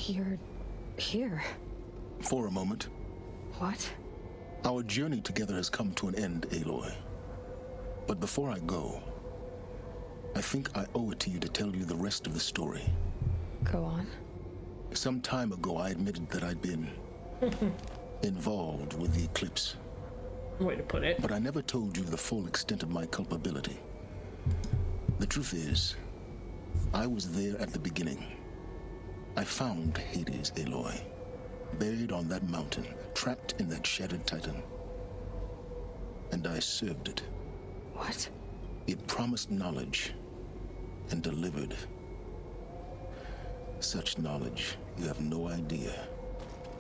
You're here. For a moment. What? Our journey together has come to an end, Aloy. But before I go, I think I owe it to you to tell you the rest of the story. Go on. Some time ago, I admitted that I'd been involved with the eclipse. Way to put it. But I never told you the full extent of my culpability. The truth is, I was there at the beginning. I found Hades, Aloy, buried on that mountain, trapped in that shattered titan. And I served it. What? It promised knowledge and delivered. Such knowledge, you have no idea.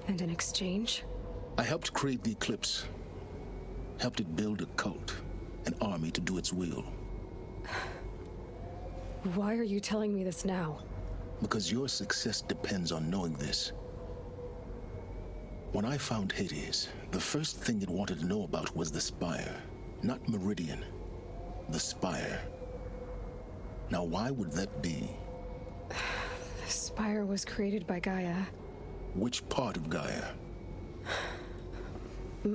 And in exchange? I helped create the eclipse. Helped it build a cult, an army to do its will. Why are you telling me this now? Because your success depends on knowing this. When I found Hades, the first thing it wanted to know about was the Spire. Not Meridian. The Spire. Now, why would that be? The Spire was created by Gaia. Which part of Gaia?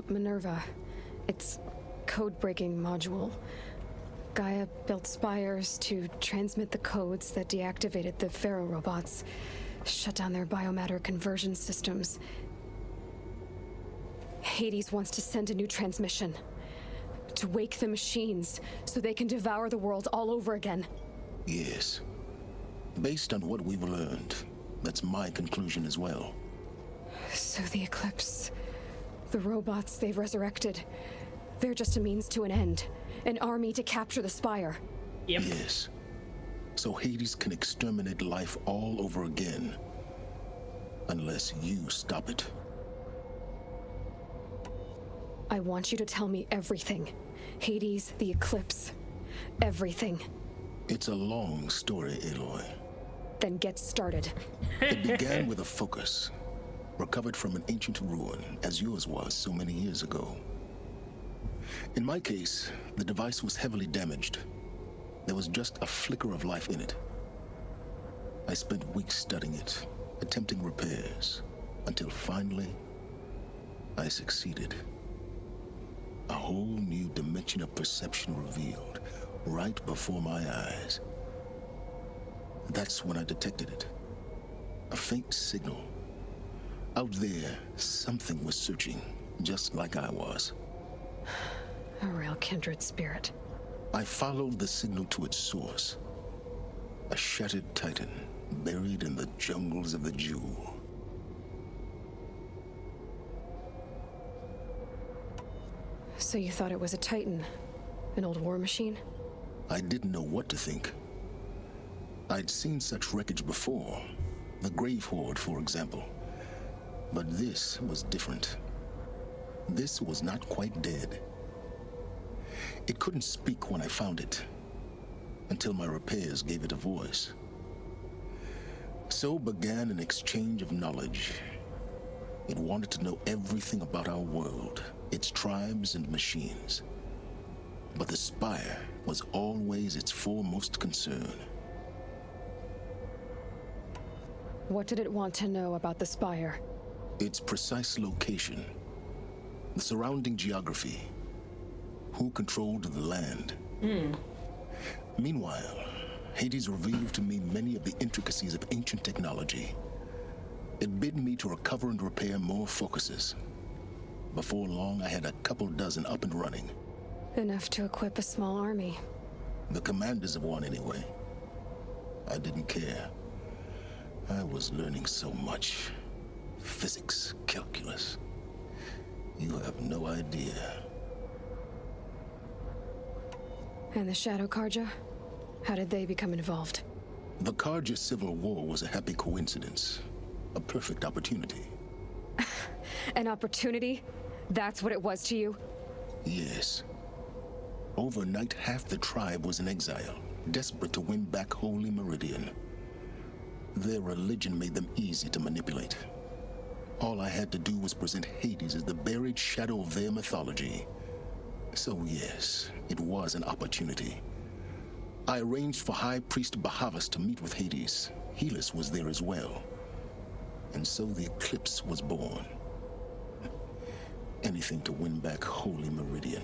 Minerva. Its code-breaking module. Gaia built spires to transmit the codes that deactivated the Pharaoh robots, shut down their biomatter conversion systems. Hades wants to send a new transmission. To wake the machines, so they can devour the world all over again. Yes. Based on what we've learned, that's my conclusion as well. So the Eclipse, the robots they've resurrected, they're just a means to an end. An army to capture the Spire. Yep. Yes. So Hades can exterminate life all over again. Unless you stop it. I want you to tell me everything. Hades, the Eclipse, everything. It's a long story, Aloy. Then get started. It began with a focus, recovered from an ancient ruin, as yours was so many years ago. In my case, the device was heavily damaged. There was just a flicker of life in it. I spent weeks studying it, attempting repairs, until finally, I succeeded. A whole new dimension of perception revealed, right before my eyes. That's when I detected it. A faint signal. Out there, something was searching, just like I was. A real kindred spirit. I followed the signal to its source. A shattered titan, buried in the jungles of the Jewel. So you thought it was a titan? An old war machine? I didn't know what to think. I'd seen such wreckage before. The Grave Horde, for example. But this was different. This was not quite dead. It couldn't speak when I found it, until my repairs gave it a voice. So began an exchange of knowledge. It wanted to know everything about our world, its tribes and machines. But the Spire was always its foremost concern. What did it want to know about the Spire? Its precise location, the surrounding geography, who controlled the land. Meanwhile, Hades revealed to me many of the intricacies of ancient technology. It bid me to recover and repair more focuses. Before long, I had a couple dozen up and running. Enough to equip a small army. The commanders of one, anyway. I didn't care. I was learning so much. Physics, calculus. You have no idea. And the Shadow Karja? How did they become involved? The Karja Civil War was a happy coincidence. A perfect opportunity. An opportunity? That's what it was to you? Yes. Overnight, half the tribe was in exile, desperate to win back Holy Meridian. Their religion made them easy to manipulate. All I had to do was present Hades as the buried shadow of their mythology. So yes, it was an opportunity. I arranged for High Priest Bahavas to meet with Hades. Helis was there as well. And so the eclipse was born. Anything to win back Holy Meridian.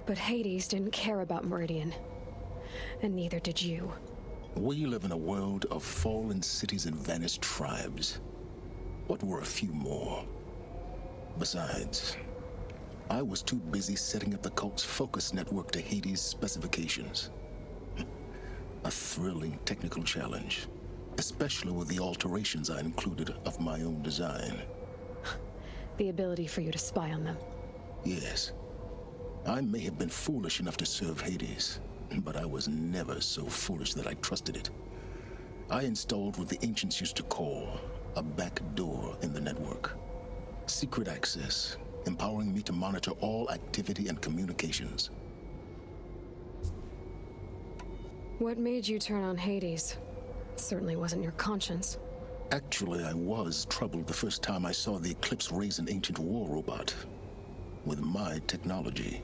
But Hades didn't care about Meridian. And neither did you. We live in a world of fallen cities and vanished tribes. What were a few more? Besides, I was too busy setting up the cult's focus network to Hades' specifications. A thrilling technical challenge, especially with the alterations I included of my own design. The ability for you to spy on them. Yes. I may have been foolish enough to serve Hades, but I was never so foolish that I trusted it. I installed what the ancients used to call a back door in the network. Secret access, empowering me to monitor all activity and communications. What made you turn on Hades? It certainly wasn't your conscience. Actually, I was troubled the first time I saw the Eclipse raise an ancient war robot with my technology.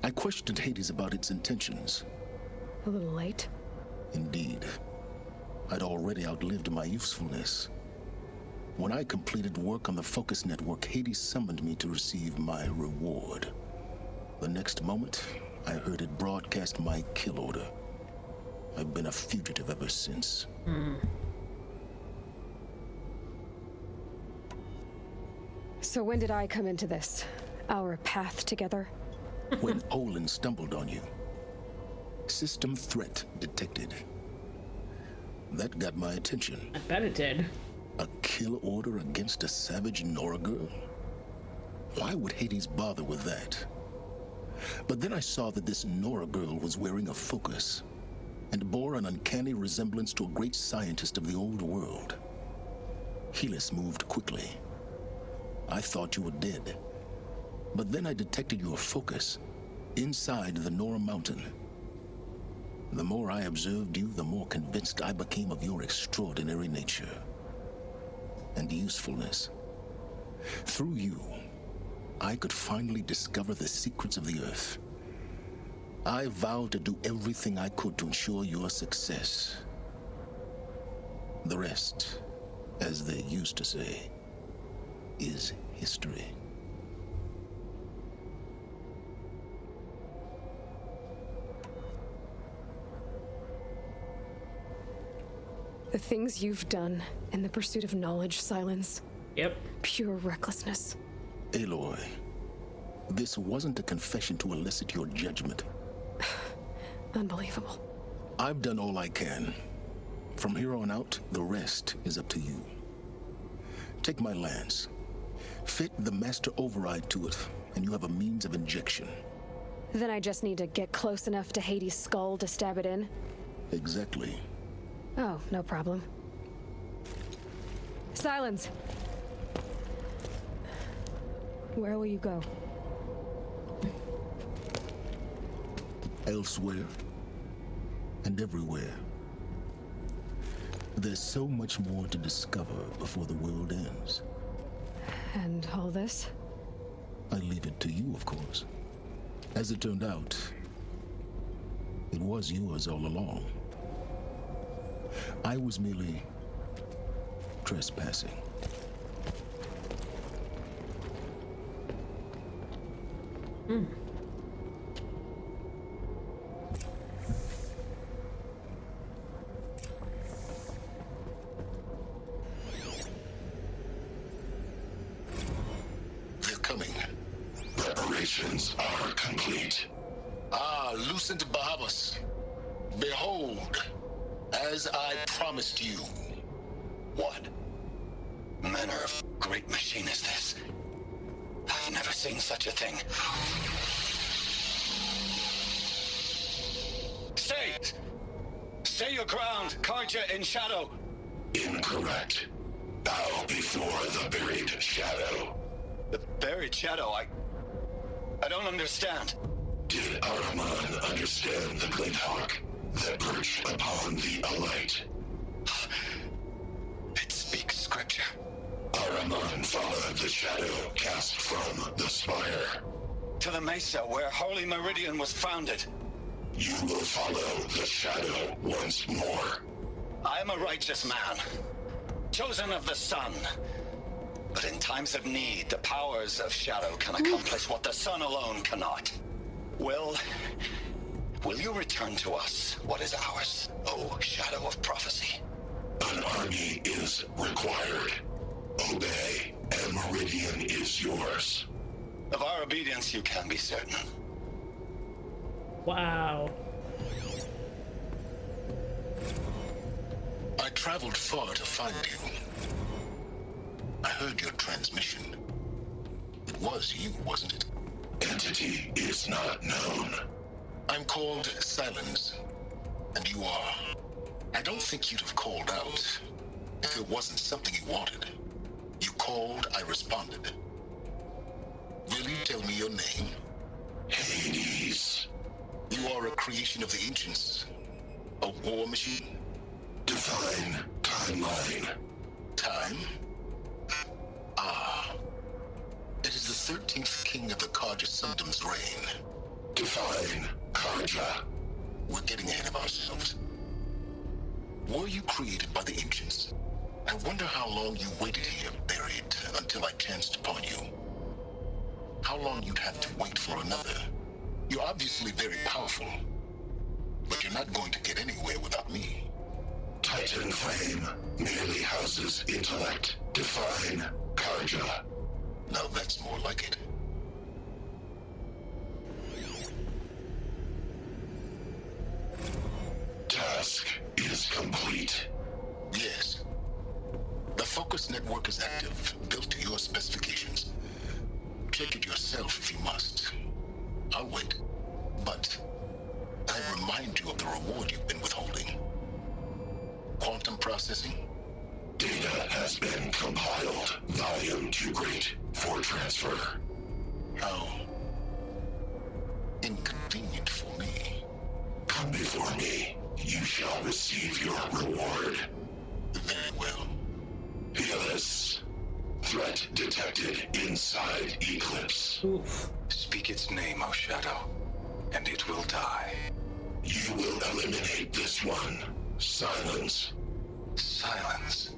I questioned Hades about its intentions. A little late? Indeed. I'd already outlived my usefulness. When I completed work on the Focus Network, Hades summoned me to receive my reward. The next moment, I heard it broadcast my kill order. I've been a fugitive ever since. So when did I come into this? Our path together? When Olin stumbled on you. System threat detected. That got my attention. I bet it did. A kill order against a savage Nora girl? Why would Hades bother with that? But then I saw that this Nora girl was wearing a focus and bore an uncanny resemblance to a great scientist of the old world. Helis moved quickly. I thought you were dead. But then I detected your focus inside the Nora mountain. The more I observed you, the more convinced I became of your extraordinary nature and usefulness. Through you, I could finally discover the secrets of the Earth. I vowed to do everything I could to ensure your success. The rest, as they used to say, is history. The things you've done in the pursuit of knowledge, Silence. Yep. Pure recklessness. Aloy, this wasn't a confession to elicit your judgment. Unbelievable. I've done all I can. From here on out, the rest is up to you. Take my lance. Fit the master override to it, and you have a means of injection. Then I just need to get close enough to Hades' skull to stab it in? Exactly. Oh, no problem. Silence! Where will you go? Elsewhere and everywhere. There's so much more to discover before the world ends. And all this? I leave it to you, of course. As it turned out, it was yours all along. I was merely trespassing. They're coming. Preparations are complete. Lucent Bahavas. Behold, as I promised you. What manner of great machine is this? I've never seen such a thing. Stay! Stay your ground, Karja in shadow! Incorrect. Bow before the buried shadow. The buried shadow? I don't understand. Did Araman understand the glint hawk that perched upon the alight? It speaks scripture. Someone follow the shadow cast from the spire. To the mesa where Holy Meridian was founded. You will follow the shadow once more. I am a righteous man, chosen of the sun. But in times of need, the powers of shadow can accomplish what the sun alone cannot. Will you return to us what is ours, O Shadow of Prophecy? An army is required. Obey, and Meridian is yours. Of our obedience you can be certain. Wow. I traveled far to find you. I heard your transmission. It was you, wasn't it? Entity is not known. I'm called Silence, and you are. I don't think you'd have called out if it wasn't something you wanted. You called, I responded. Will you tell me your name? Hades. You are a creation of the ancients. A war machine? Divine timeline. Time? Ah. It is the 13th king of the Karja Sundom's reign. Divine Karja. We're getting ahead of ourselves. Were you created by the ancients? I wonder how long you waited here, buried, until I chanced upon you. How long you'd have to wait for another. You're obviously very powerful, but you're not going to get anywhere without me. Titan Flame merely houses intellect. Divine Karja. Now that's more like it. Task is complete. Yes. The focus network is active, built to your specifications. Check it yourself if you must. I'll wait. But I remind you of the reward you've been withholding. Quantum processing? Data has been compiled. Volume too great for transfer. How inconvenient for me. Come before me. You shall receive your reward. Very well. Helis. Threat detected inside Eclipse. Oof. Speak its name, O Shadow, and it will die. You will eliminate this one. Silence. Silence.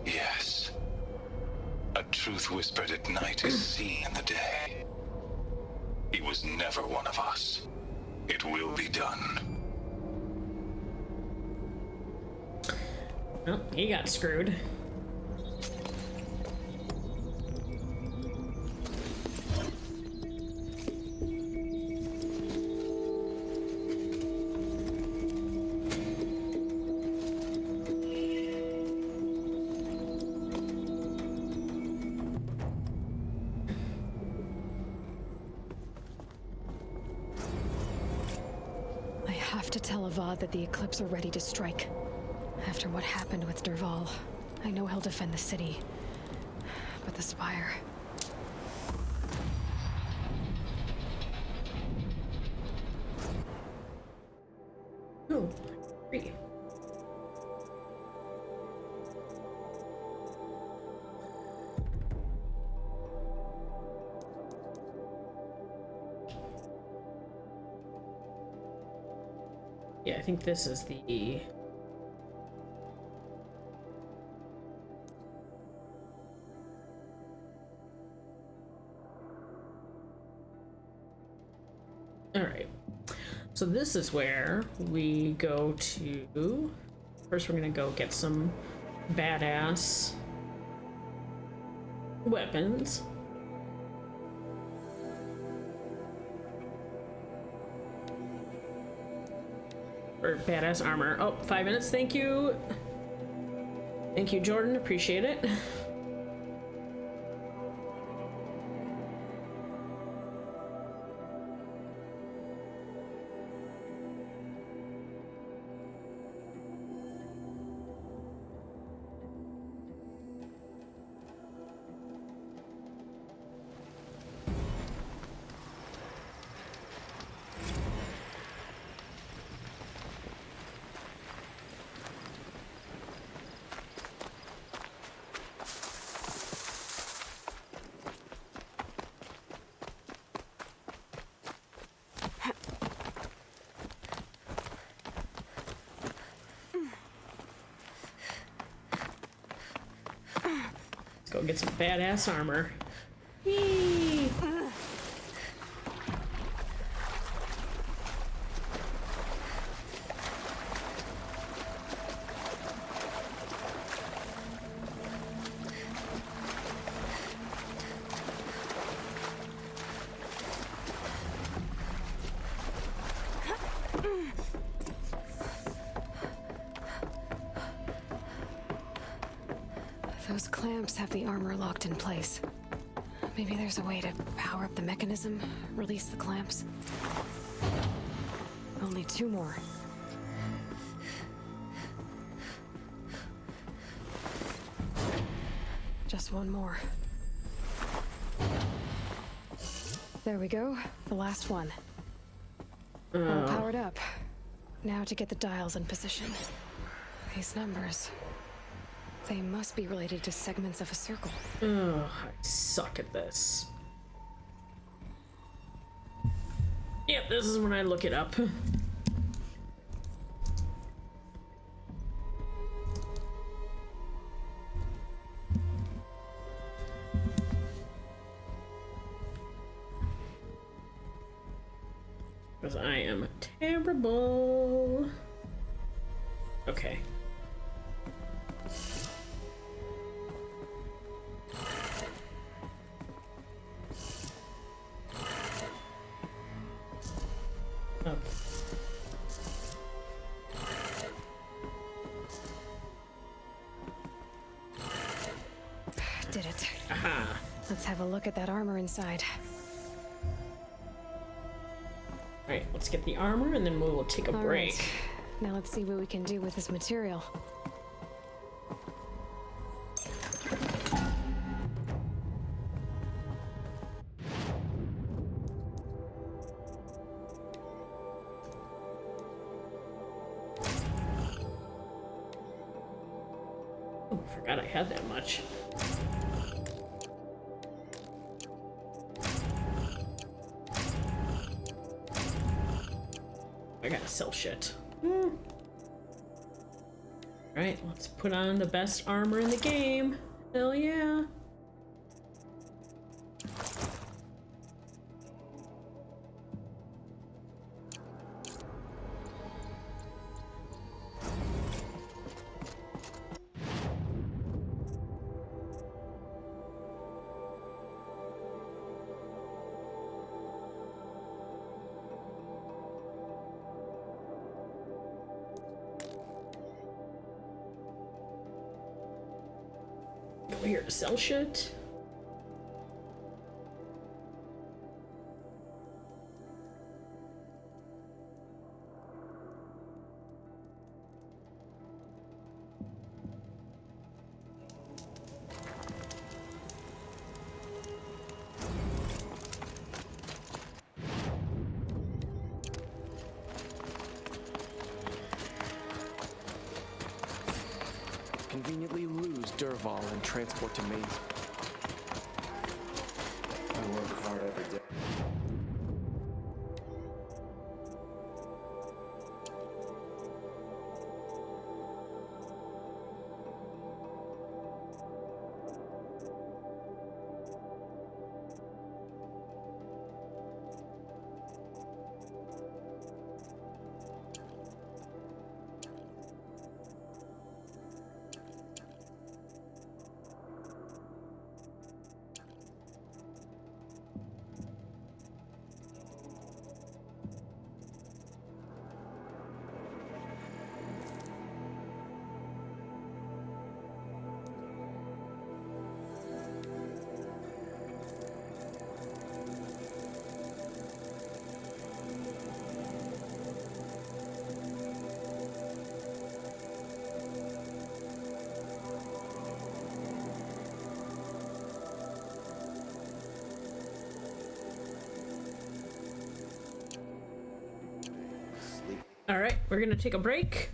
Yes. A truth whispered at night is seen in the day. He was never one of us. It will be done. Well, he got screwed. I have to tell Avad that the Eclipse are ready to strike. After what happened with Derval, I know he'll defend the city. But the Spire... Oh, great. Yeah, I think this is the... Alright. So this is where we go to... First we're gonna go get some badass weapons. Or badass armor. Oh, 5 minutes, thank you. Thank you, Jordan, appreciate it. get some badass armor. Whee! Those clamps have the armor locked in place. Maybe there's a way to power up the mechanism, release the clamps. Only 2 more. Just 1 more. There we go. The last one. All powered up. Now to get the dials in position. These numbers. They must be related to segments of a circle. Oh, I suck at this. Yep, this is when I look it up. Because I am terrible. Okay. Did it. Aha. Let's have a look at that armor inside. Alright, let's get the armor and then we will take a All break. right. Now let's see what we can do with this material. Oh, I forgot I had that much. I gotta sell shit. Alright, let's put on the best armor in the game. Hell yeah. Go here to sell shit. Conveniently lose Durval and transport to me. I work hard every day. All right, we're gonna take a break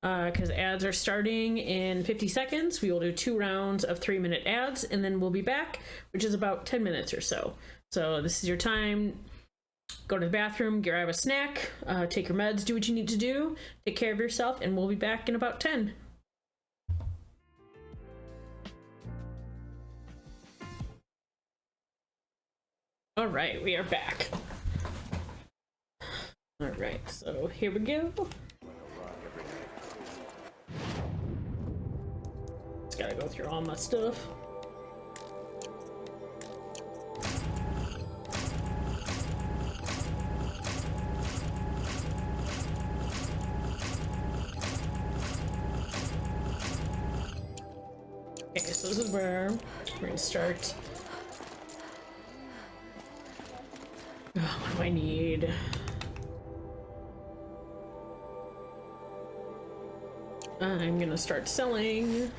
because ads are starting in 50 seconds. We will do 2 rounds of 3-minute ads and then we'll be back, which is about 10 minutes or so. So this is your time. Go to the bathroom, grab a snack, take your meds, do what you need to do, take care of yourself, and we'll be back in about 10. All right, we are back. All right, so here we go. Just gotta go through all my stuff. Okay, so this is where we're gonna start. What do I need? I'm gonna start selling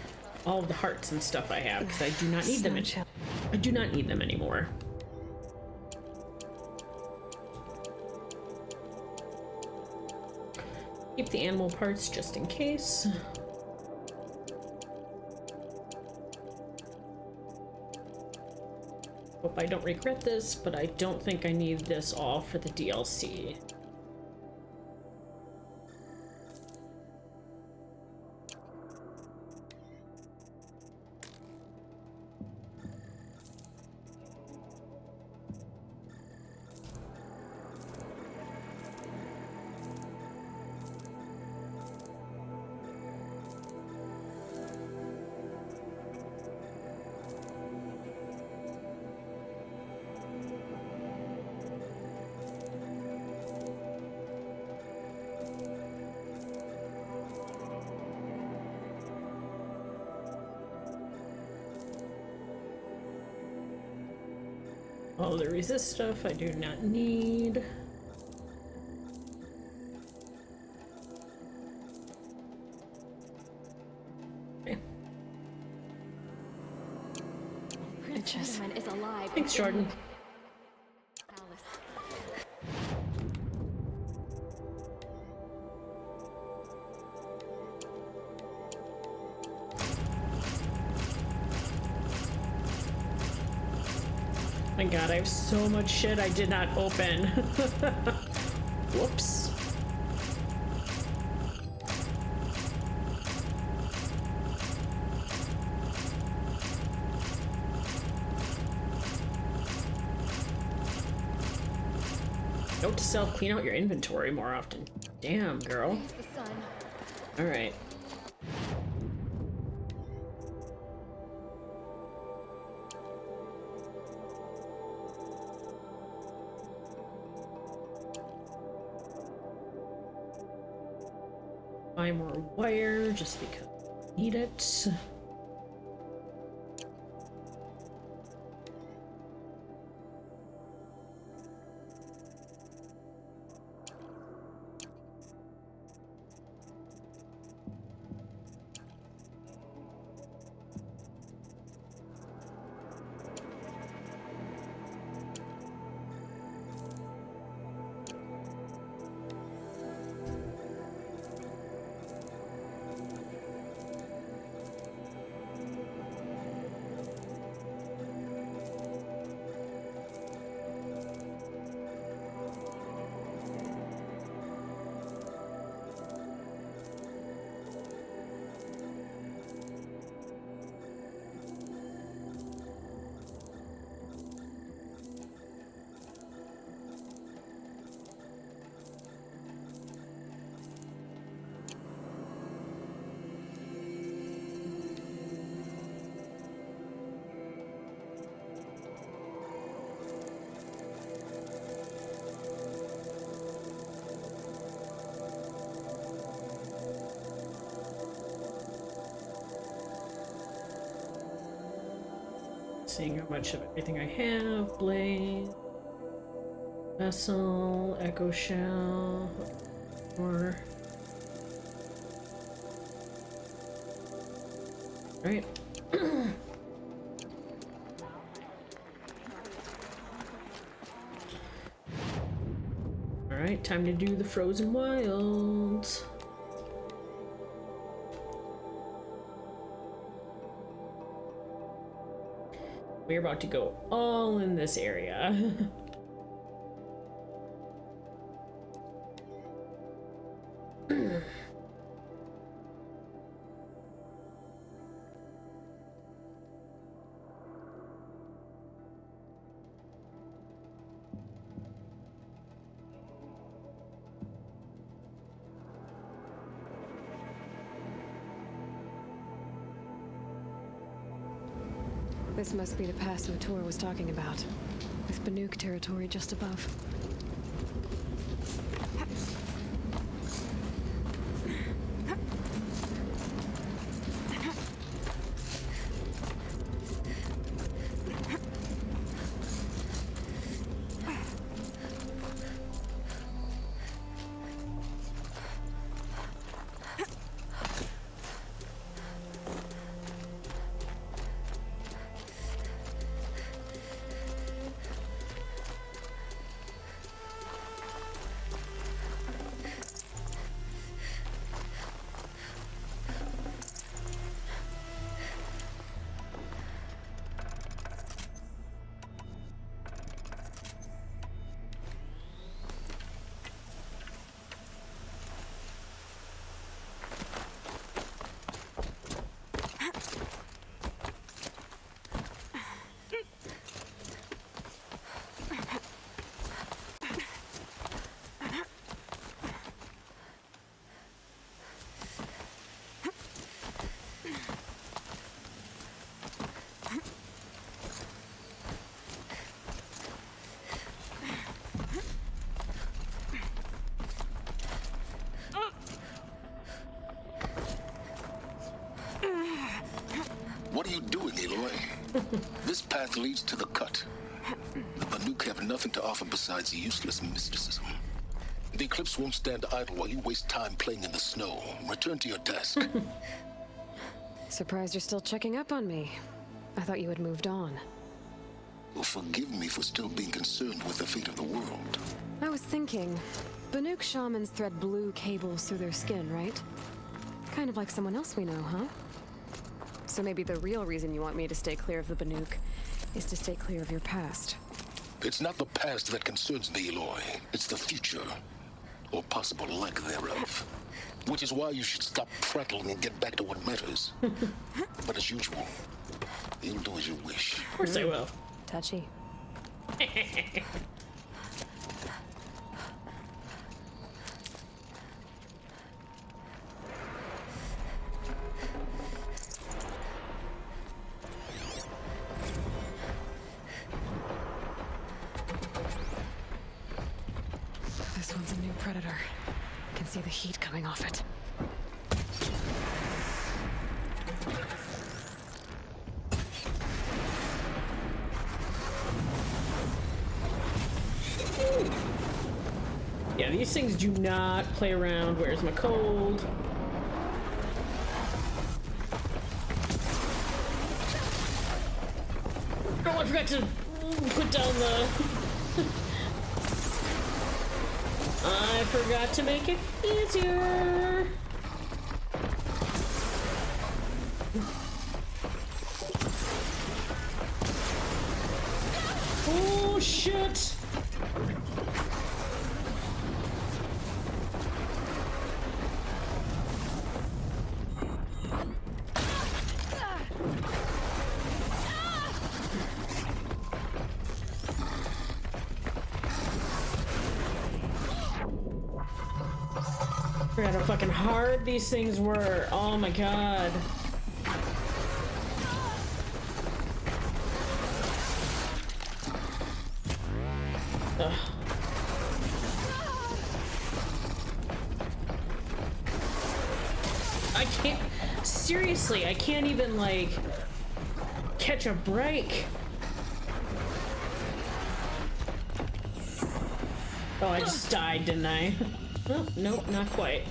all of the hearts and stuff I have because I do not need them. I do not need them anymore. Keep the animal parts just in case. Hope I don't regret this, but I don't think I need this all for the DLC. All the resist stuff I do not need. Okay. Prince is alive. Thanks, Jordan. Alice. My god, I have so much shit I did not open. Whoops. Note to self, clean out your inventory more often. Damn, girl. Praise the sun. Alright. Buy more wire just because I need it. Seeing how much of everything I have. Blade, vessel, echo shell, more. Alright. Alright, time to do the frozen wilds. We're about to go all in this area. This must be the pass Matur was talking about, with Banuk territory just above. What are you doing, Aloy? This path leads to the cut. The Banuk have nothing to offer besides useless mysticism. The Eclipse won't stand idle while you waste time playing in the snow. Return to your task. Surprised you're still checking up on me. I thought you had moved on. Well, forgive me for still being concerned with the fate of the world. I was thinking, Banuk shamans thread blue cables through their skin, right? Kind of like someone else we know, huh? So maybe the real reason you want me to stay clear of the Banuk is to stay clear of your past. It's not the past that concerns me, Aloy. It's the future. Or possible lack thereof. Which is why you should stop prattling and get back to what matters. But as usual, you'll do as you wish. Of course I will. Touchy. This one's a new predator. I can see the heat coming off it. Yeah, these things do not play around. Where's my cold? Oh, I forgot to put down the... I forgot to make it easier. Oh, shit. I forgot how fucking hard these things were. Oh my god. Ugh. I can't. Seriously, I can't even, like, catch a break. Oh, I just died, didn't I? Oh, nope, not quite.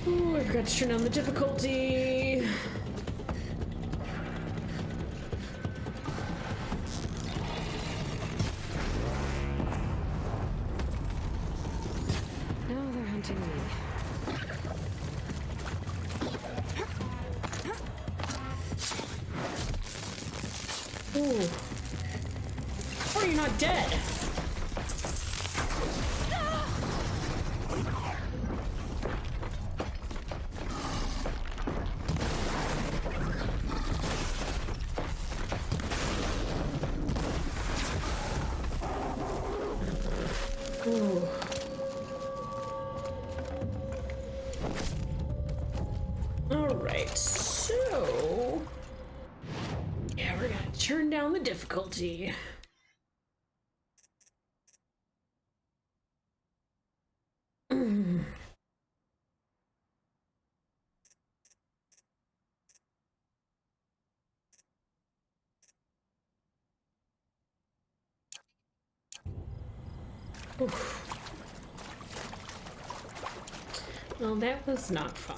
Ooh, I forgot to turn down the difficulty. Now they're hunting me. Ooh. How are you not dead? Ooh. All right, so yeah, we're gonna turn down the difficulty. Oof. Well, that was not fun.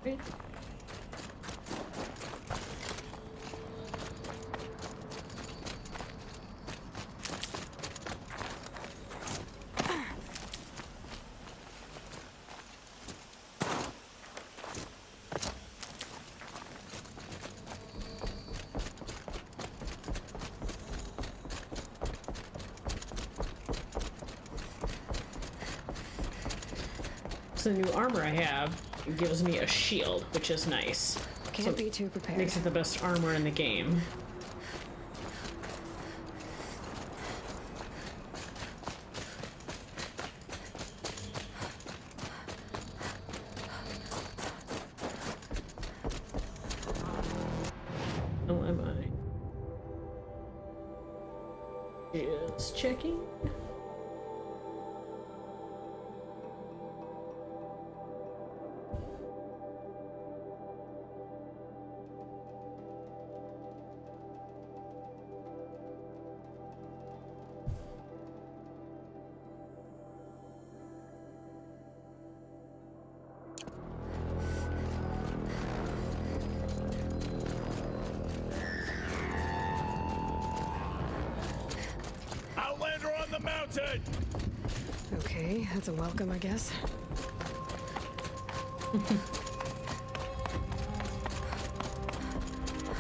Right. So the new armor I have gives me a shield, which is nice. Can't be too prepared. Makes it the best armor in the game. Oh, am I? Just checking. Outlander on the mountain! Okay, that's a welcome, I guess.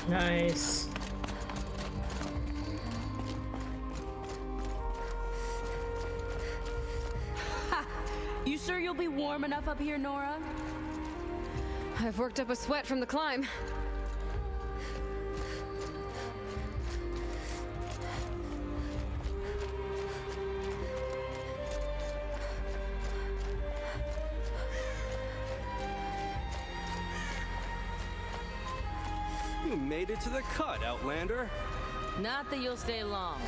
Nice. You sure you'll be warm enough up here, Nora? I've worked up a sweat from the climb. You made it to the cut, Outlander. Not that you'll stay long.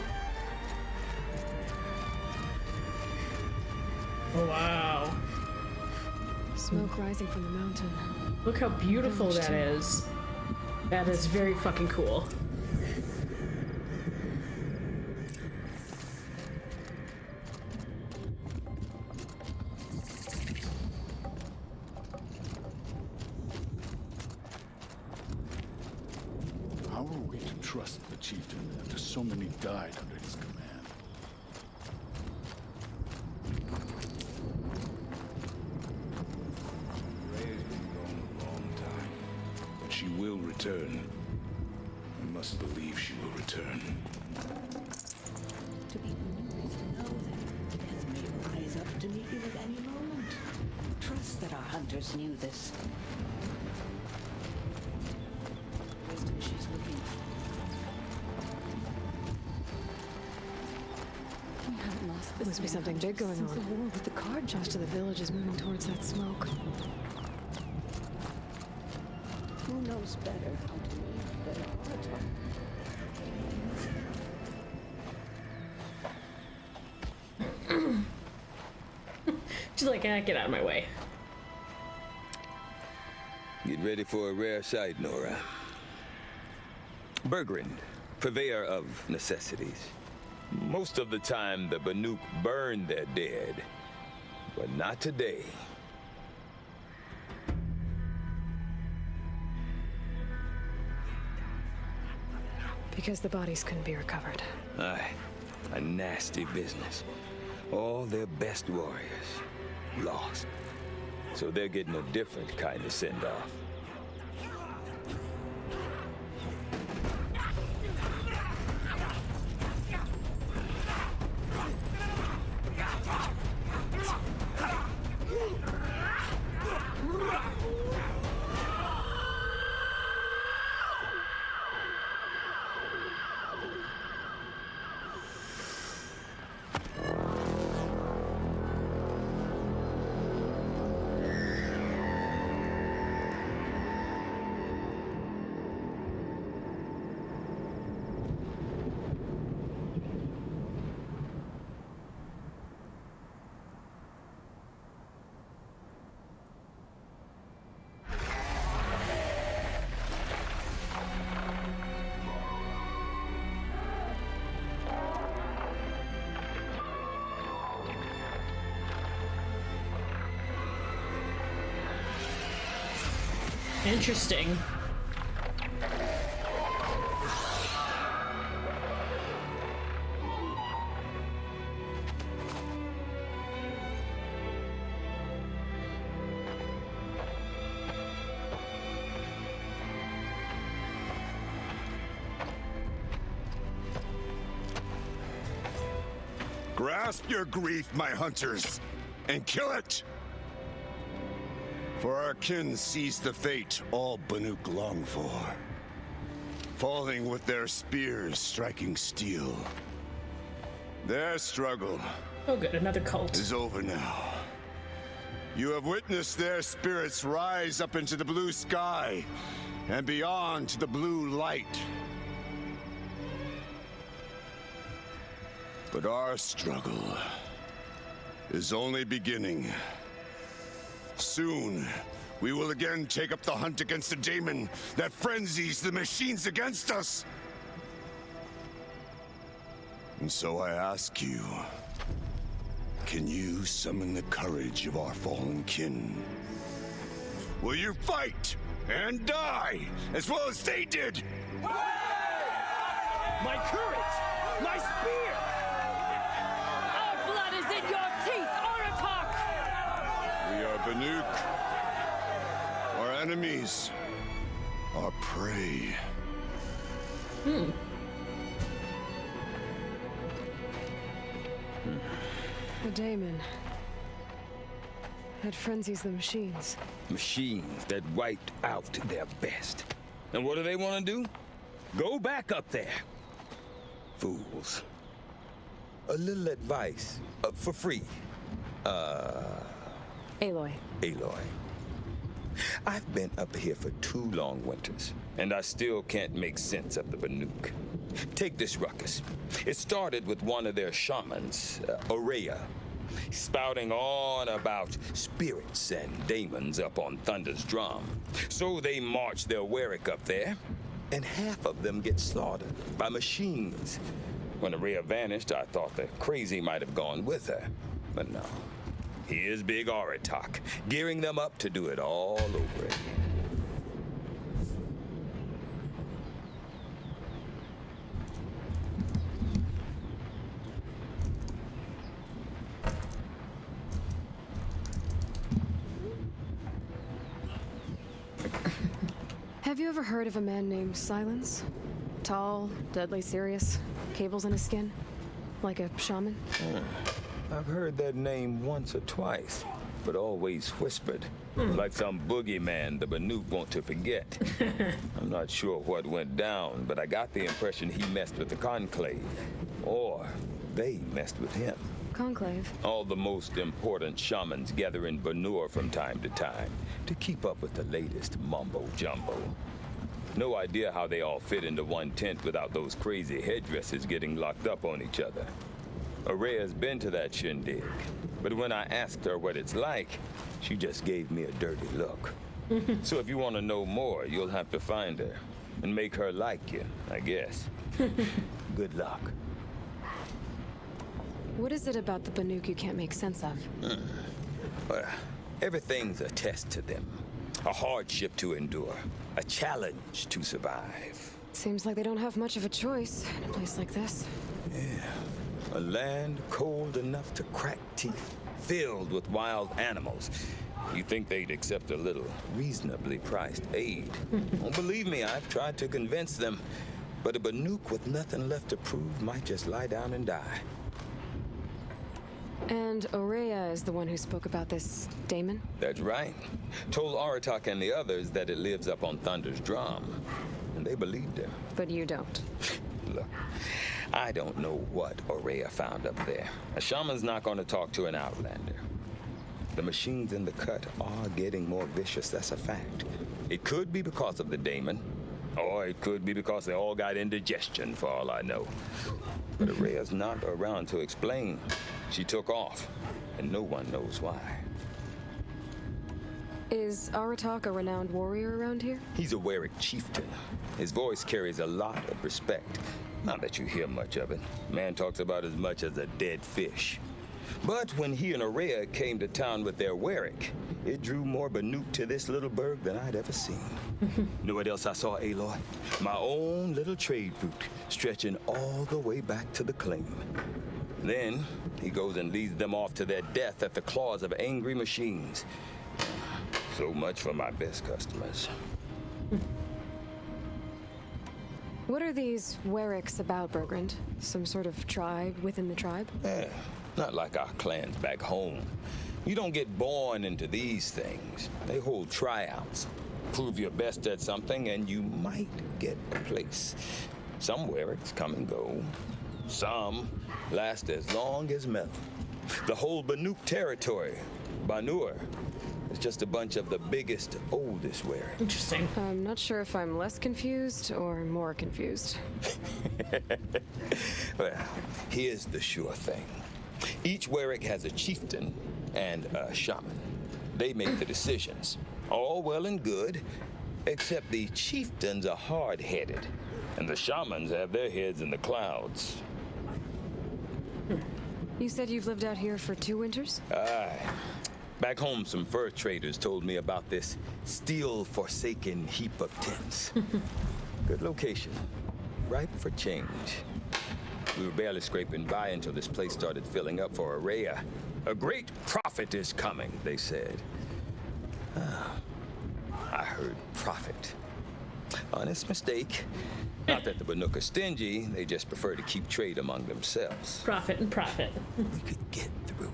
Oh, wow. Smoke rising from the mountain. Look how beautiful Village that too. is. That is very fucking cool. How are we to trust the chieftain after so many died under his command? Rhea's been gone a long time, but she will return. I must believe she will return. To be wise to know that death may rise up to meet you at any moment. Trust that our hunters knew this. Wisdom she's looking for. We haven't lost this Must be something big going since on. the war with the card Most of the village is moving towards that smoke. Who knows better how to lead better art? She's like, get out of my way. Get ready for a rare sight, Nora. Bergrind, purveyor of necessities. Most of the time, the Banuk burn their dead, but not today. Because the bodies couldn't be recovered. Aye, a nasty business. All their best warriors lost. So they're getting a different kind of send-off. Interesting. Grasp your grief, my hunters, and kill it! For our kin sees the fate all Banuk long for. Falling with their spears striking steel. Their struggle Oh good, another cult. is over now. You have witnessed their spirits rise up into the blue sky and beyond to the blue light. But our struggle is only beginning. Soon, we will again take up the hunt against the daemon that frenzies the machines against us. And so I ask you, can you summon the courage of our fallen kin? Will you fight and die as well as they did? My courage! My spear! Our blood is in your teeth, Aratak! We are Banuk. Our enemies are prey. The daemon. That frenzies the machines. Machines that wiped out their best. And what do they want to do? Go back up there. Fools. A little advice, for free. Aloy. Aloy. I've been up here for 2 long winters, and I still can't make sense of the Banuk. Take this ruckus. It started with one of their shamans, Aurea, spouting on about spirits and daemons up on Thunder's drum. So they march their Warwick up there, and half of them get slaughtered by machines. When Aurea vanished, I thought the crazy might have gone with her, but no. Here's Big Aratak, gearing them up to do it all over again. Have you ever heard of a man named Silence? Tall, deadly serious, cables in his skin? Like a shaman? I've heard that name once or twice, but always whispered, like some boogeyman the Banuk want to forget. I'm not sure what went down, but I got the impression he messed with the Conclave, or they messed with him. Conclave? All the most important shamans gather in Banur from time to time to keep up with the latest mumbo-jumbo. No idea how they all fit into one tent without those crazy headdresses getting locked up on each other. Aurea's been to that shindig, but when I asked her what it's like, she just gave me a dirty look. So if you want to know more, you'll have to find her. and make her like you, I guess. Good luck. What is it about the Banuk you can't make sense of? Well, everything's a test to them. A hardship to endure. A challenge to survive. Seems like they don't have much of a choice in a place like this. Yeah. A land cold enough to crack teeth, filled with wild animals. You think they'd accept a little reasonably priced aid? Oh, believe me, I've tried to convince them. But a Banuk with nothing left to prove might just lie down and die. And Aurea is the one who spoke about this daemon? That's right. Told Aratak and the others that it lives up on Thunder's drum. And they believed him. But you don't. Look, I don't know what Aurea found up there. A shaman's not going to talk to an outlander. The machines in the cut are getting more vicious, that's a fact. It could be because of the daemon, or it could be because they all got indigestion, for all I know. But Aurea's not around to explain. She took off, and no one knows why. Is Aratak a renowned warrior around here? He's a Warwick chieftain. His voice carries a lot of respect. Not that you hear much of it. Man talks about as much as a dead fish. But when he and Aurea came to town with their Warwick, it drew more Banuk to this little burg than I'd ever seen. Know what else I saw, Aloy? My own little trade route, stretching all the way back to the claim. Then he goes and leads them off to their death at the claws of angry machines. So much for my best customers. What are these Wericks about, Bergrand? Some sort of tribe within the tribe? Yeah, not like our clans back home. You don't get born into these things. They hold tryouts. Prove your best at something and you might get a place. Some Wericks come and go. Some last as long as metal. The whole Banuk territory, Banur, is just a bunch of the biggest, oldest Wericks. Interesting. I'm not sure if I'm less confused or more confused. Well, here's the sure thing. Each Warwick has a chieftain and a shaman. They make the decisions. All well and good, except the chieftains are hard-headed, and the shamans have their heads in the clouds. You said you've lived out here for 2 winters? Aye. Back home, some fur traders told me about this steel-forsaken heap of tents. Good location. Ripe for change. We were barely scraping by until this place started filling up for Aurea. A great prophet is coming, they said. I heard prophet. Honest mistake. Not that the Banuk are stingy, they just prefer to keep trade among themselves. Profit and profit. We could get through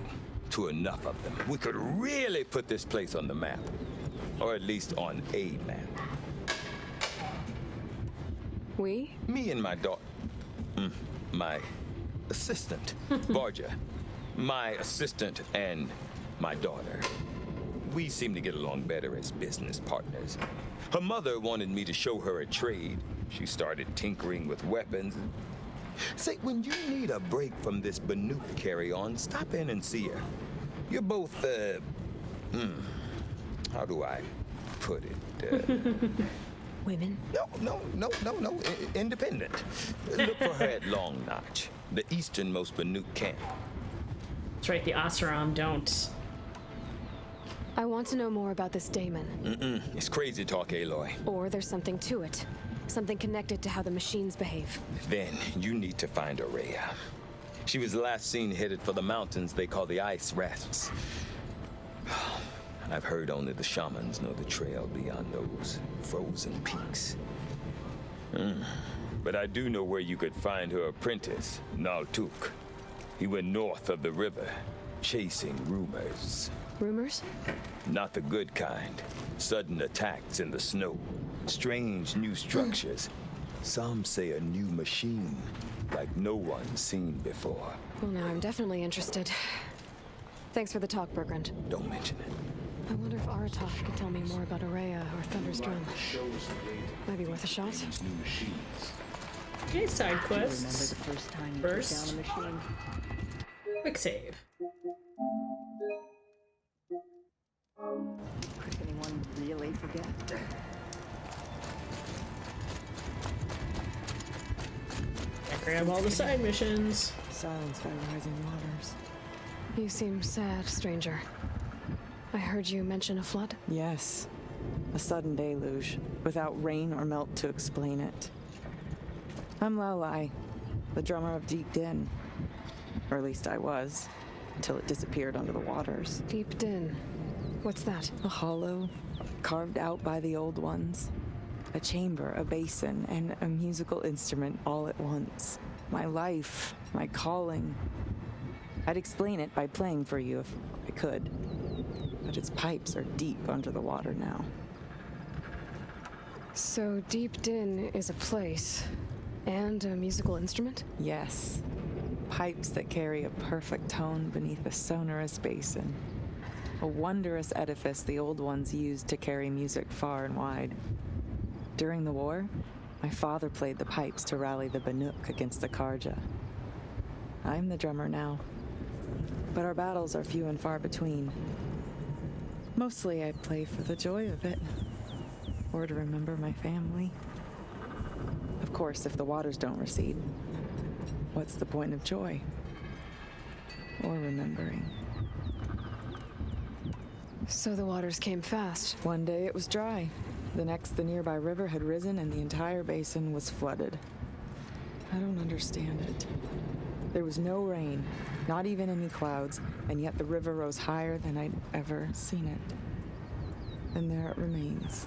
to enough of them. We could really put this place on the map. Or at least on a map. We? Me and my daughter. My assistant, Varja. My assistant and my daughter. We seem to get along better as business partners. Her mother wanted me to show her a trade. She started tinkering with weapons. Say, when you need a break from this Banuk carry-on, stop in and see her. You're both, how do I put it? Women? No. Independent. Look for her at Long Notch, the easternmost Banuk camp. That's right, the Oseram don't. I want to know more about this daemon. It's crazy talk, Aloy. Or there's something to it. Something connected to how the machines behave. Then you need to find Aurea. She was last seen headed for the mountains they call the Ice Rafts. I've heard only the shamans know the trail beyond those frozen peaks. But I do know where you could find her apprentice, Naltuk. He went north of the river, chasing rumors. Rumors? Not the good kind. Sudden attacks in the snow. Strange new structures. Some say a new machine, like no one's seen before. Well, now I'm definitely interested. Thanks for the talk, Bergrand. Don't mention it. I wonder if Aratak could tell me more about Aurea or Thunder's Drum. Might be worth a shot. Okay, side Remember quests. the first time you First. took down a machine? Quick save. Could anyone really forget? Grab all the side missions. Silenced by rising waters. You seem sad, stranger. I heard you mention a flood. Yes. A sudden deluge, without rain or melt to explain it. I'm Lelai, the drummer of Deep Din. Or at least I was, until it disappeared under the waters. Deep Din. What's that? A hollow, carved out by the old ones. A chamber, a basin, and a musical instrument all at once. My life, my calling. I'd explain it by playing for you if I could. But its pipes are deep under the water now. So Deep Din is a place and a musical instrument? Yes. Pipes that carry a perfect tone beneath a sonorous basin. A wondrous edifice the old ones used to carry music far and wide. During the war, my father played the pipes to rally the Banuk against the Karja. I'm the drummer now, but our battles are few and far between. Mostly I play for the joy of it, or to remember my family. Of course, if the waters don't recede, what's the point of joy? Or remembering? So the waters came fast. One day it was dry. The next, the nearby river had risen and the entire basin was flooded. I don't understand it. There was no rain, not even any clouds, and yet the river rose higher than I'd ever seen it. And there it remains.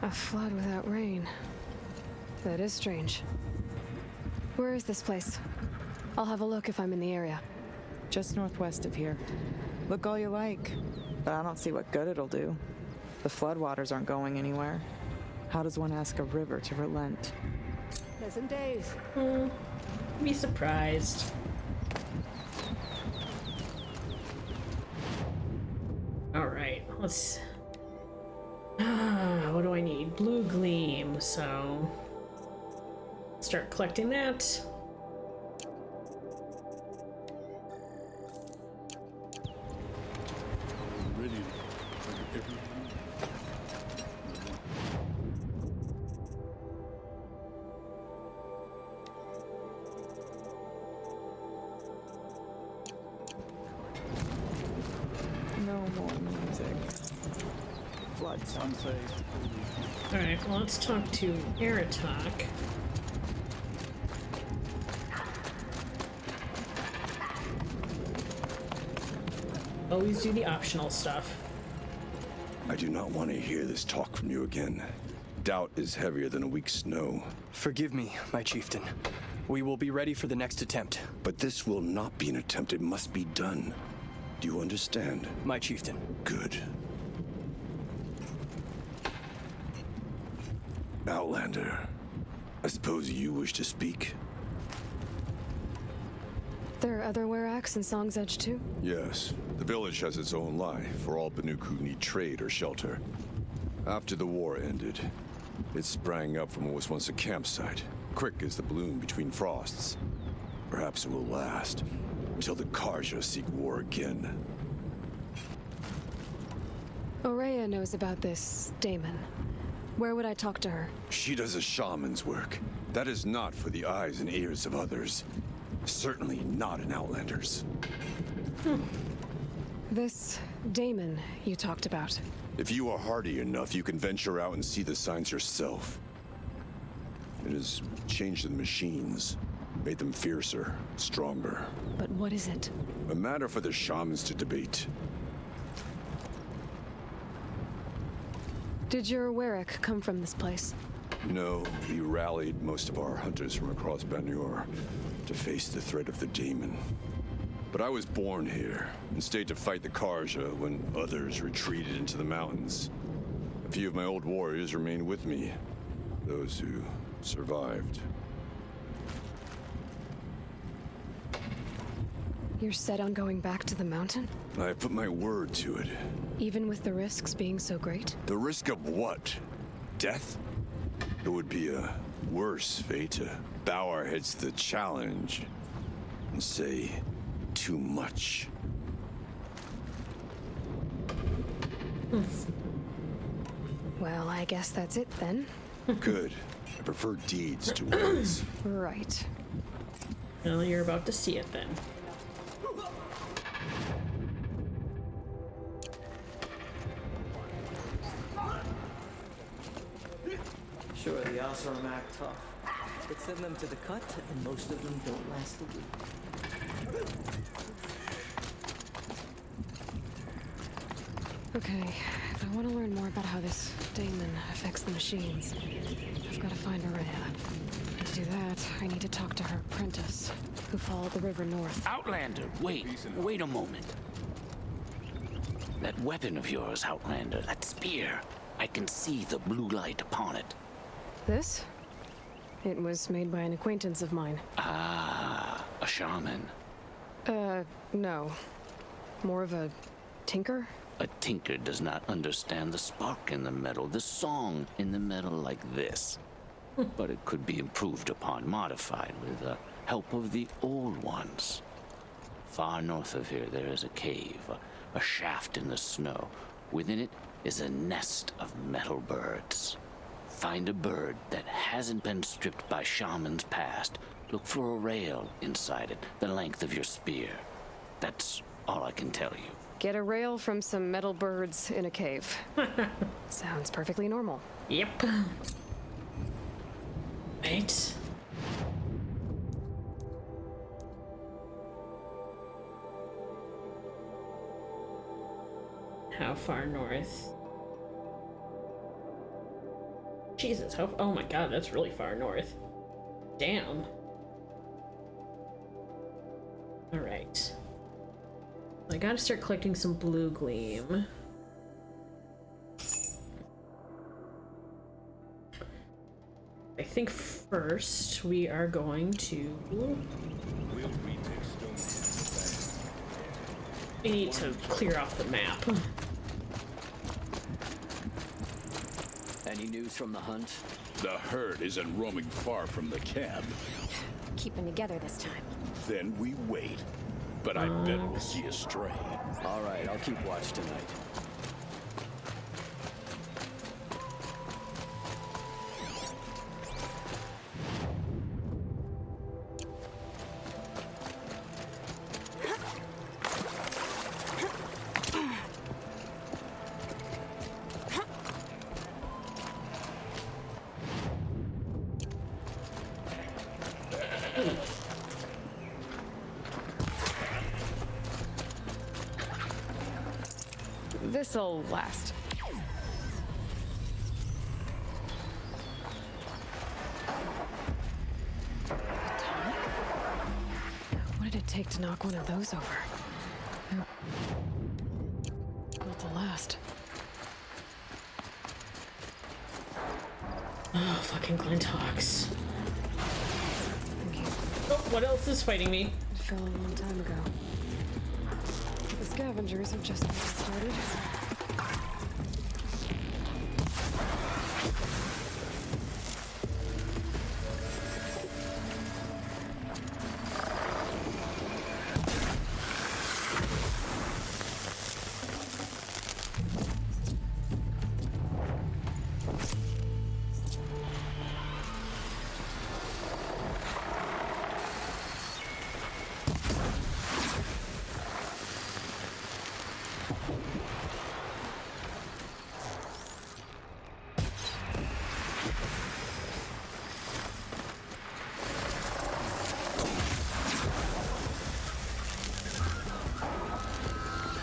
A flood without rain. That is strange. Where is this place? I'll have a look if I'm in the area. Just northwest of here. Look all you like, but I don't see what good it'll do. The floodwaters aren't going anywhere. How does one ask a river to relent? Pleasant days. Be surprised. All right, let's. What do I need? Blue gleam. So start collecting that. Ready for everything. No more music. Floods. Unsafe. All right, well, let's talk to Aratok. Always do the optional stuff. I do not want to hear this talk from you again. Doubt is heavier than a week's snow. Forgive me, my chieftain. We will be ready for the next attempt. But this will not be an attempt. It must be done. Do you understand? My chieftain. Good. Outlander, I suppose you wish to speak? There are other Weraks in Song's Edge too? Yes. The village has its own life for all Banuk who need trade or shelter. After the war ended, it sprang up from what was once a campsite, quick as the bloom between frosts. Perhaps it will last until the Karja seek war again. Aurea knows about this Damon. Where would I talk to her? She does a shaman's work. That is not for the eyes and ears of others. Certainly not an Outlander's. This Damon you talked about. If you are hardy enough, you can venture out and see the signs yourself. It has changed the machines, made them fiercer, stronger. But what is it? A matter for the shamans to debate. Did your Werak come from this place? No, he rallied most of our hunters from across Banur to face the threat of the demon. But I was born here and stayed to fight the Karja when others retreated into the mountains. A few of my old warriors remained with me, those who survived. You're set on going back to the mountain? I put my word to it. Even with the risks being so great? The risk of what? Death? It would be a worse fate to bow our heads to the challenge and say too much. Well, I guess that's it then. Good. I prefer deeds to words. Right. Well, you're about to see it then. Sure, the Osram act tough. But send them to the cut, and most of them don't last a week. Okay, if I want to learn more about how this daemon affects the machines, I've got to find Maria. And to do that, I need to talk to her apprentice, who followed the river north. Outlander, wait a moment. That weapon of yours, Outlander, that spear. I can see the blue light upon it. This? It was made by an acquaintance of mine. Ah, a shaman. No. More of a tinker? A tinker does not understand the spark in the metal, the song in the metal like this. But it could be improved upon, modified with the help of the old ones. Far north of here, there is a cave, a shaft in the snow. Within it is a nest of metal birds. Find a bird that hasn't been stripped by shamans past. Look for a rail inside it, the length of your spear. That's all I can tell you. Get a rail from some metal birds in a cave. Sounds perfectly normal. Yep. Right. How far north? Jesus, how... Oh my god, that's really far north. Damn. Alright. I gotta start collecting some blue gleam. I think first we are going to... I need to clear off the map. Any news from the hunt? The herd isn't roaming far from the camp. Keeping together this time. Then we wait. But I bet we'll see a stray. All right, I'll keep watch tonight. This'll last. Atomic? What did it take to knock one of those over? Built to last. Oh, fucking Glinthawks. Oh, what else is fighting me? It fell a long time ago. The scavengers have just started.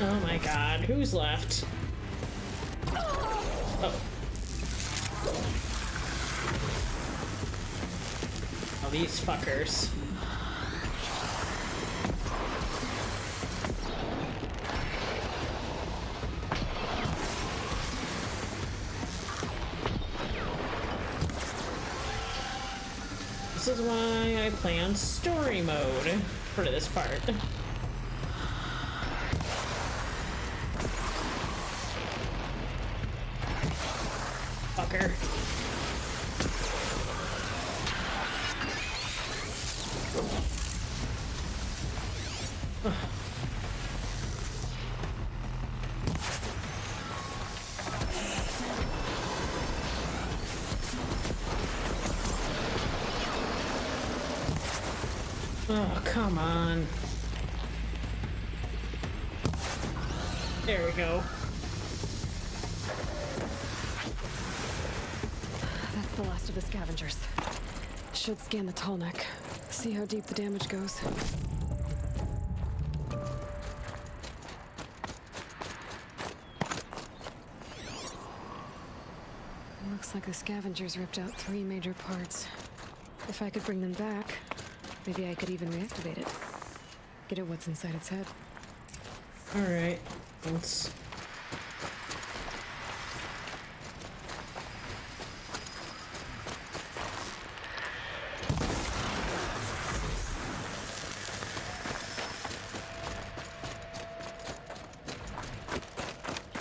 Oh my god, who's left? Oh. Oh, these fuckers. This is why I play on story mode for this part. Fucker. Oh, come on. There we go. That's the last of the scavengers. Should scan the tall neck. See how deep the damage goes. Looks like the scavengers ripped out 3 major parts. If I could bring them back, maybe I could even reactivate it. Get at what's inside its head. Alright, let's...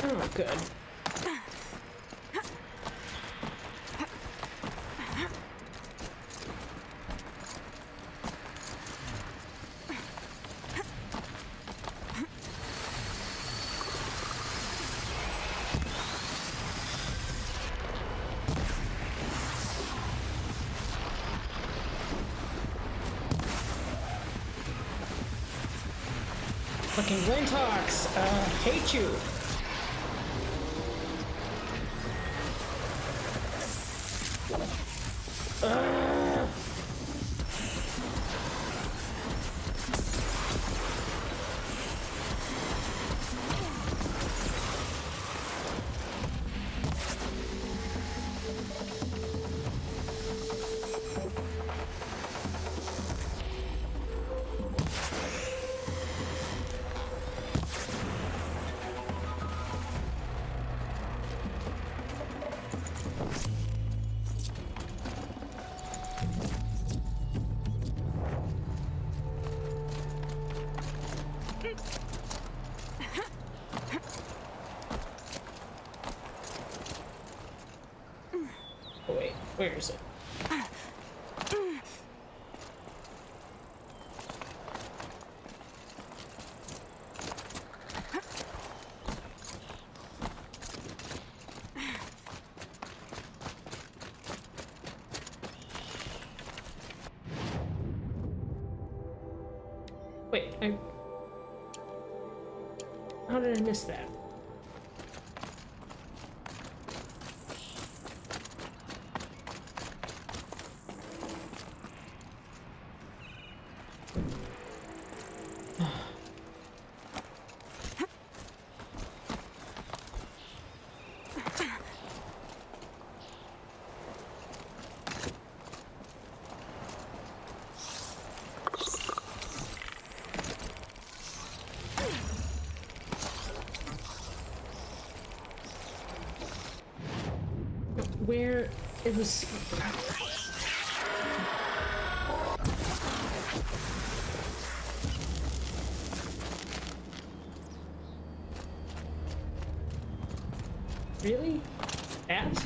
Oh, good. Fucking Glintox, hate you. Oh, wait, where is it? Wait, how did I miss that? Where it was. Really? That? The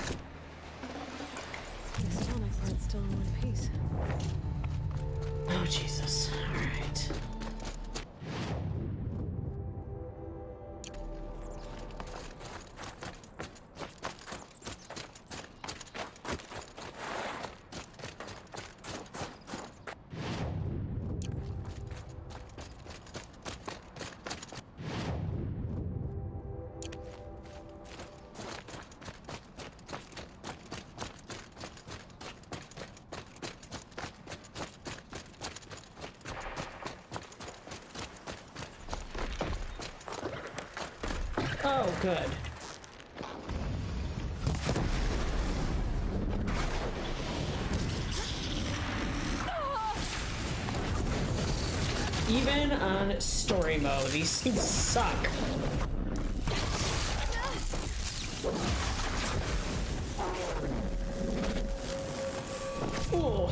sonic part's still in one piece. Oh, Jesus. Alright. Oh, good. Even on story mode, these things suck. Ooh.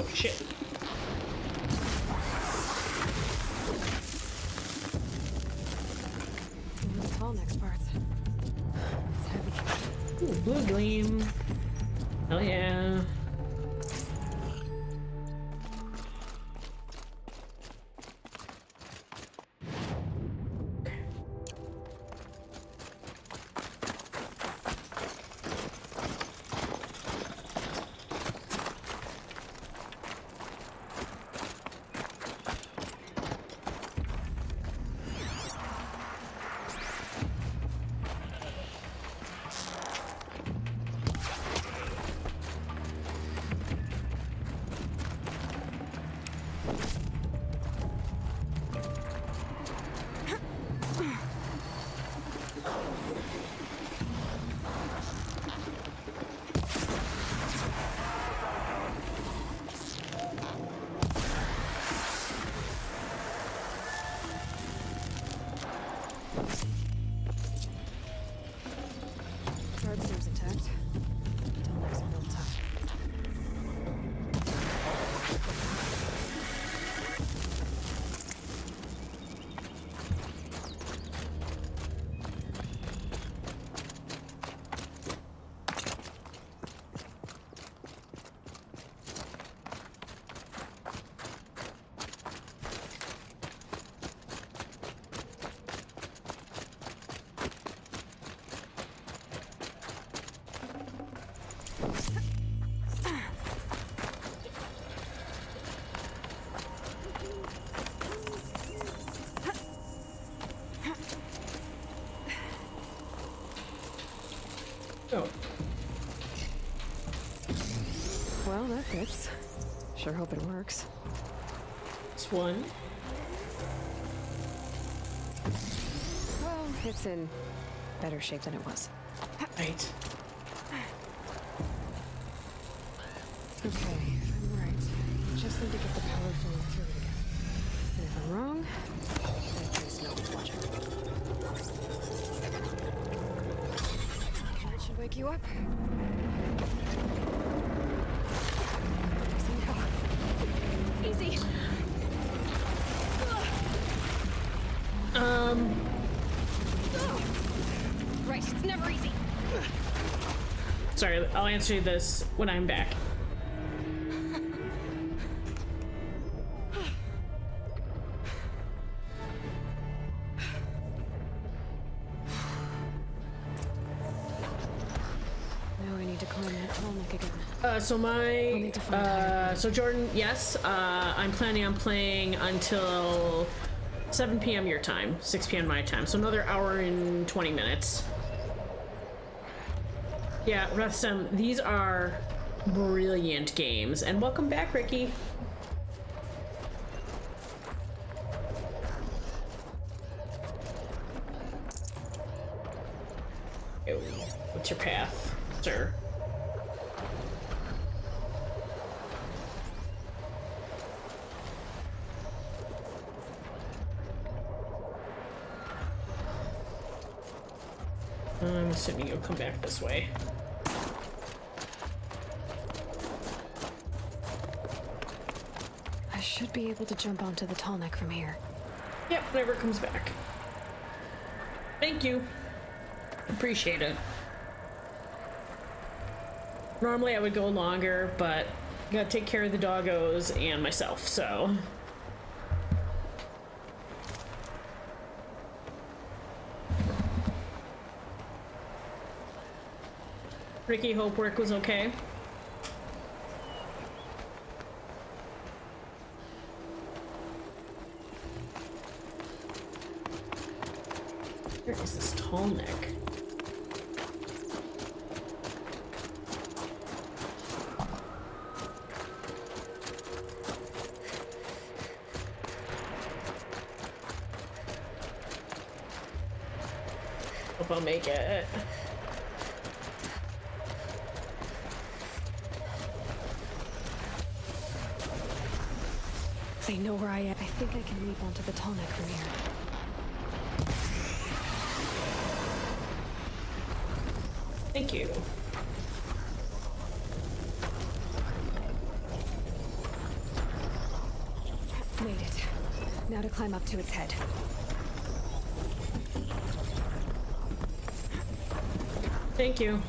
Oh shit. The tall next parts. It's heavy. Ooh, blue gleam. Hell yeah. fits. Sure hope it works. This one. Well, it's in better shape than it was. Right. Okay, I'm right. Just need to get the power flowing through it again. And if I'm wrong, then there's no logic. That should wake you up. Easy now. Easy. Right, it's never easy. Sorry, I'll answer you this when I'm back. Now I need to climb that tall neck again. So Jordan, yes, I'm planning on playing until 7 p.m. your time, 6 p.m. my time, so another hour and 20 minutes. Yeah, Rethsem, these are brilliant games, and welcome back, Ricky. Oh, what's your path, sir? I'm assuming you'll come back this way. I should be able to jump onto the tall neck from here. Yep, whenever it comes back. Thank you. Appreciate it. Normally I would go longer, but gotta take care of the doggos and myself, so. Ricky, hope work was okay. Where is this tall neck? Hope I'll make it. They know where I am. I think I can leap onto the tall neck from here. Thank you. Made it. Now to climb up to its head. Thank you.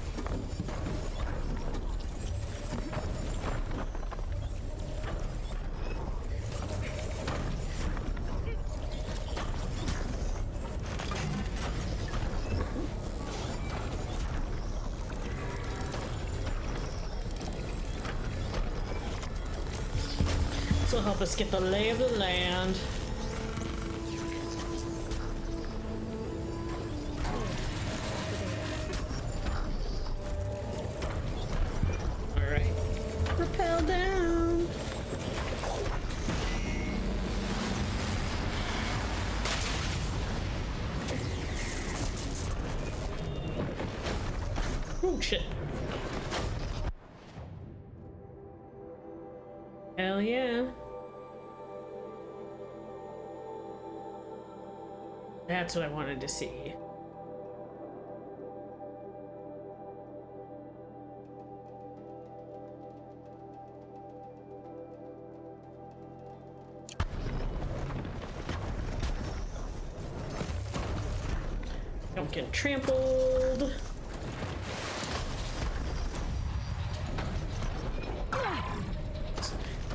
This will help us get the lay of the land. Alright. Rappel down. Oh shit. Hell yeah. That's what I wanted to see. Don't get trampled.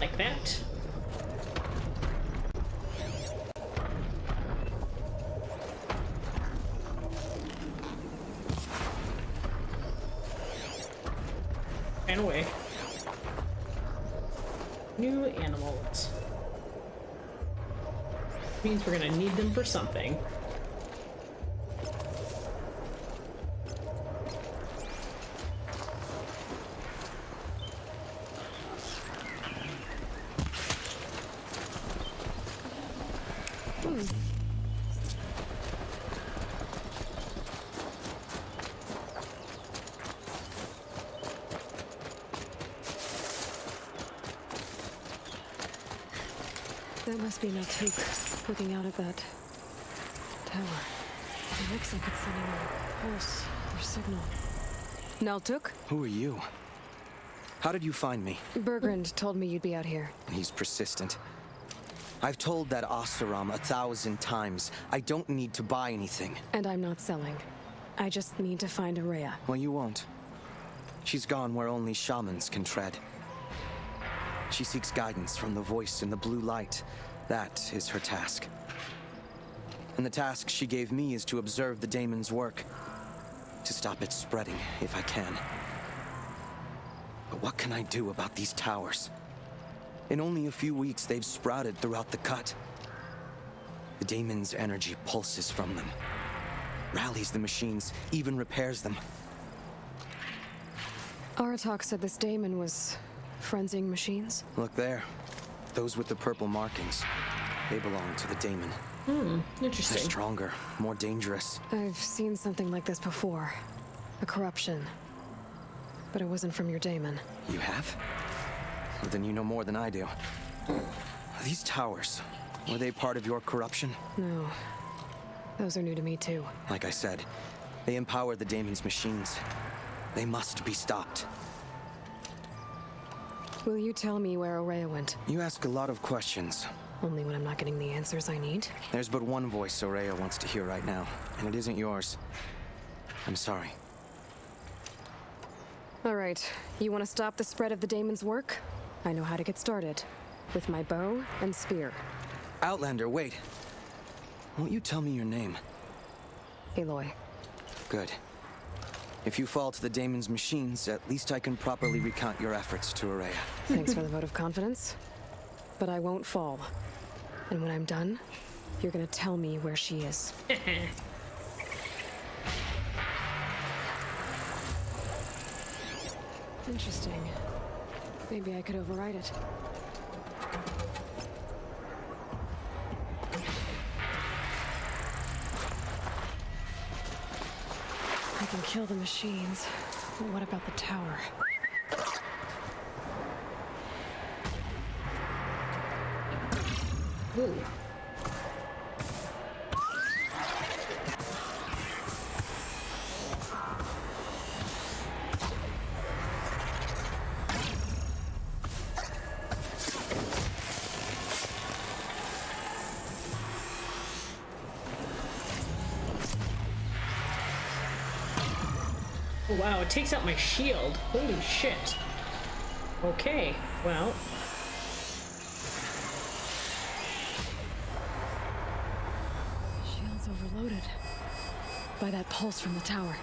Like that. And away. New animals. Means we're gonna need them for something. That must be Naltuk looking out at that tower. It looks like it's sending a pulse or signal. Naltuk? Who are you? How did you find me? Bergrand told me you'd be out here. He's persistent. I've told that Oseram 1,000 times. I don't need to buy anything. And I'm not selling. I just need to find Araya. Well, you won't. She's gone where only shamans can tread. She seeks guidance from the voice in the blue light. That is her task. And the task she gave me is to observe the daemon's work. To stop it spreading, if I can. But what can I do about these towers? In only a few weeks, they've sprouted throughout the cut. The daemon's energy pulses from them. Rallies the machines, even repairs them. Aratak said this daemon was frenzying machines. Look there. Those with the purple markings. They belong to the daemon. Interesting. They're stronger, more dangerous. I've seen something like this before. A corruption. But it wasn't from your daemon. You have? Well, then you know more than I do. These towers, were they part of your corruption? No. Those are new to me too. Like I said, they empower the daemon's machines. They must be stopped. Will you tell me where Araya went? You ask a lot of questions. Only when I'm not getting the answers I need. There's but one voice Araya wants to hear right now, and it isn't yours. I'm sorry. All right, you want to stop the spread of the daemon's work? I know how to get started. With my bow and spear. Outlander, wait. Won't you tell me your name? Aloy. Good. If you fall to the daemon's machines, at least I can properly recount your efforts to Araya. Thanks for the vote of confidence. But I won't fall. And when I'm done, you're gonna tell me where she is. Interesting. Maybe I could override it. I can kill the machines, but what about the tower? Ooh. Oh, wow, it takes out my shield. Holy shit. Okay, well. Shield's overloaded by that pulse from the tower.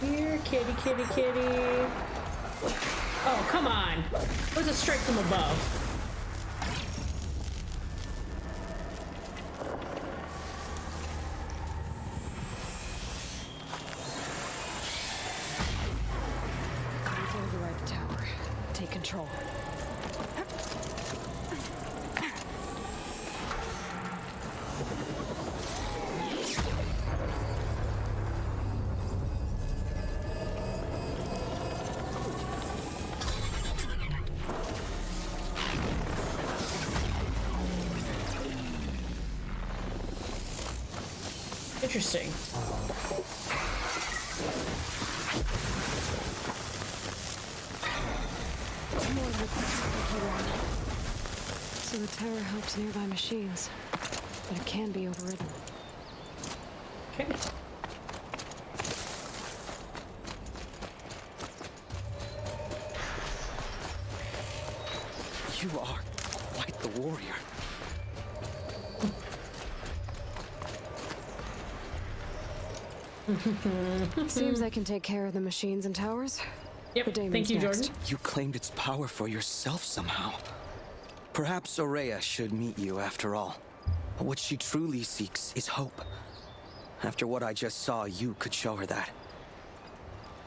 Here, kitty, kitty, kitty. Oh, come on. Where's a strike from above? I need to override the tower. Take control. Interesting. More liquid. So the tower helps nearby machines, but it can be overridden. Okay. You are quite the warrior. Seems I can take care of the machines and towers. Yep, The daemon's thank you, next. Jordan. You claimed its power for yourself somehow. Perhaps Araya should meet you after all. What she truly seeks is hope. After what I just saw, you could show her that.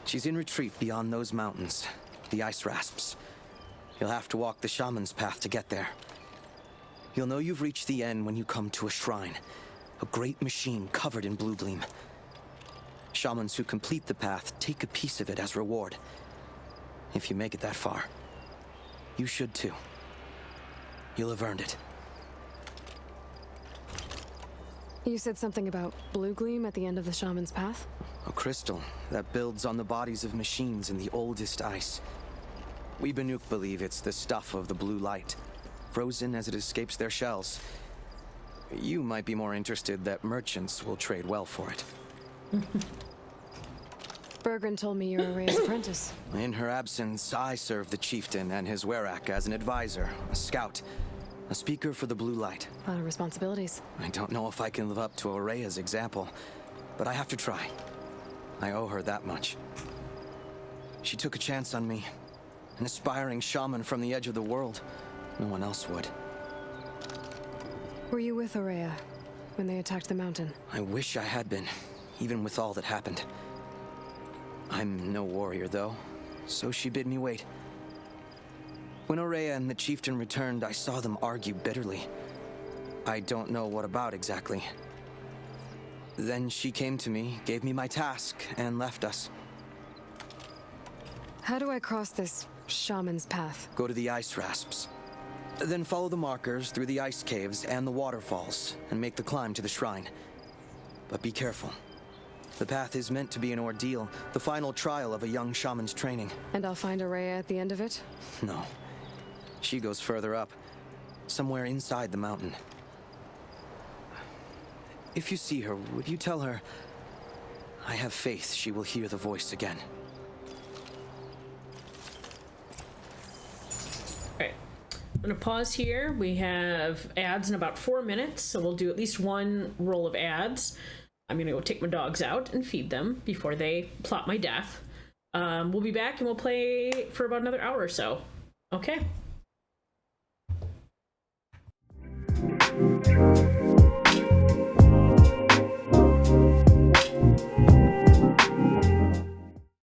She's in retreat beyond those mountains, the ice rasps. You'll have to walk the shaman's path to get there. You'll know you've reached the end when you come to a shrine, a great machine covered in blue gleam. Shamans who complete the path take a piece of it as reward. If you make it that far, you should too. You'll have earned it. You said something about blue gleam at the end of the shaman's path? A crystal that builds on the bodies of machines in the oldest ice. We Banuk believe it's the stuff of the blue light, frozen as it escapes their shells. You might be more interested that merchants will trade well for it. Bergren told me you're Ray's apprentice. In her absence, I serve the chieftain and his werak as an advisor, a scout, a speaker for the blue light. A lot of responsibilities. I don't know if I can live up to Araya's example, but I have to try. I owe her that much. She took a chance on me, an aspiring shaman from the edge of the world. No one else would. Were you with Araya when they attacked the mountain? I wish I had been, even with all that happened. I'm no warrior, though, so she bid me wait. When Araya and the chieftain returned, I saw them argue bitterly. I don't know what about exactly. Then she came to me, gave me my task, and left us. How do I cross this shaman's path? Go to the ice rasps. Then follow the markers through the ice caves and the waterfalls, and make the climb to the shrine. But be careful. The path is meant to be an ordeal, the final trial of a young shaman's training. And I'll find Araya at the end of it? No. She goes further up, somewhere inside the mountain. If you see her, would you tell her, I have faith she will hear the voice again. Alright, I'm gonna pause here. We have ads in about 4 minutes, so we'll do at least one roll of ads. I'm gonna go take my dogs out and feed them before they plot my death. We'll be back and we'll play for about another hour or so. Okay.